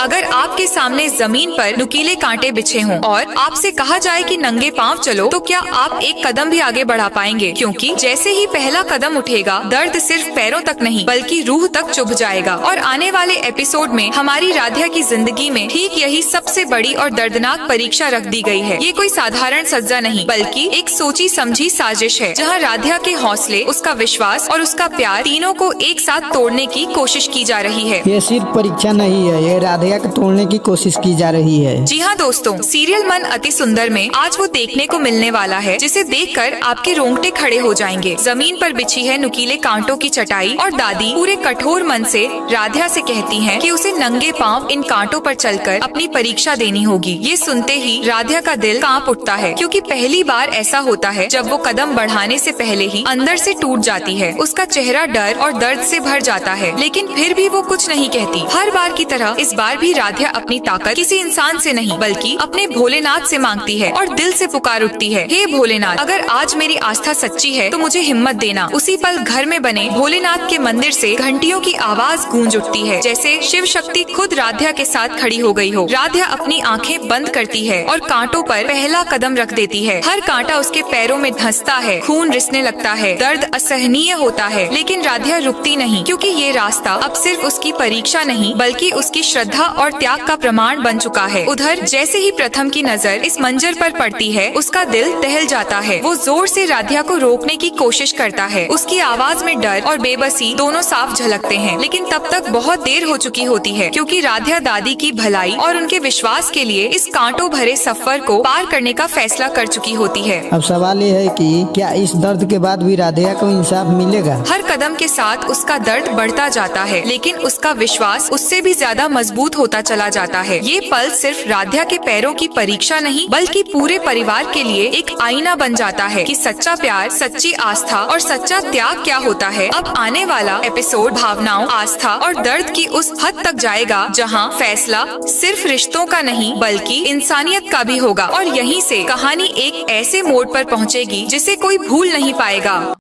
अगर आपके सामने जमीन पर नुकीले कांटे बिछे हों और आपसे कहा जाए कि नंगे पांव चलो, तो क्या आप एक कदम भी आगे बढ़ा पाएंगे? क्योंकि जैसे ही पहला कदम उठेगा, दर्द सिर्फ पैरों तक नहीं बल्कि रूह तक चुभ जाएगा। और आने वाले एपिसोड में हमारी राध्या की जिंदगी में ठीक यही सबसे बड़ी और दर्दनाक परीक्षा रख दी गई है। ये कोई साधारण सजा नहीं बल्कि एक सोची समझी साजिश है, जहाँ राध्या के हौसले, उसका विश्वास और उसका प्यार तीनों को एक साथ तोड़ने की कोशिश की जा रही है। ये सिर्फ परीक्षा नहीं है, ये राधिका को तोड़ने की कोशिश की जा रही है। जी हाँ दोस्तों, सीरियल मन अति सुंदर में आज वो देखने को मिलने वाला है जिसे देखकर आपके रोंगटे खड़े हो जाएंगे। जमीन पर बिछी है नुकीले कांटों की चटाई और दादी पूरे कठोर मन से राध्या से कहती हैं कि उसे नंगे पांव इन कांटों पर चलकर अपनी परीक्षा देनी होगी। ये सुनते ही राध्या का दिल कांप उठता है, क्योंकि पहली बार ऐसा होता है जब वो कदम बढ़ाने से पहले ही अंदर से टूट जाती है। उसका चेहरा डर और दर्द से भर जाता है, लेकिन फिर भी वो कुछ नहीं कहती। हर बार की तरह इस बार भी राध्या अपनी ताकत किसी इंसान से नहीं बल्कि अपने भोलेनाथ से मांगती है और दिल से पुकार उठती है, हे भोलेनाथ, अगर आज मेरी आस्था सच्ची है तो मुझे हिम्मत देना। उसी पल घर में बने भोलेनाथ के मंदिर से घंटियों की आवाज गूंज उठती है, जैसे शिव शक्ति खुद राध्या के साथ खड़ी हो गई हो। राध्या अपनी आंखें बंद करती है और कांटों पर पहला कदम रख देती है। हर कांटा उसके पैरों में धंसता है, खून रिसने लगता है, दर्द असहनीय होता है, लेकिन राध्या रुकती नहीं, क्योंकि ये रास्ता अब सिर्फ उसकी परीक्षा नहीं बल्कि उसकी श्रद्धा और त्याग का प्रमाण बन चुका है। उधर जैसे ही प्रथम की नजर इस मंजर पर पड़ती है, उसका दिल दहल जाता है। वो जोर से राध्या को रोकने की कोशिश करता है। उसकी आवाज में डर और बेबसी दोनों साफ झलकते हैं, लेकिन तब तक बहुत देर हो चुकी होती है, क्योंकि राध्या दादी की भलाई और उनके विश्वास के लिए इस कांटों भरे सफर को पार करने का फैसला कर चुकी होती है। अब सवाल ये है कि क्या इस दर्द के बाद भी राधिका को इंसाफ मिलेगा? हर कदम के साथ उसका दर्द बढ़ता जाता है, लेकिन उसका विश्वास उससे भी ज्यादा मजबूत होता चला जाता है। ये पल सिर्फ राध्या के पैरों की परीक्षा नहीं बल्कि पूरे परिवार के लिए एक आईना बन जाता है कि सच्चा प्यार, सच्ची आस्था और सच्चा त्याग क्या होता है। अब आने वाला एपिसोड भावनाओं, आस्था और दर्द की उस हद तक जाएगा जहां फैसला सिर्फ रिश्तों का नहीं बल्कि इंसानियत का भी होगा, और यहीं से कहानी एक ऐसे मोड़ पर पहुंचेगी जिसे कोई भूल नहीं पाएगा।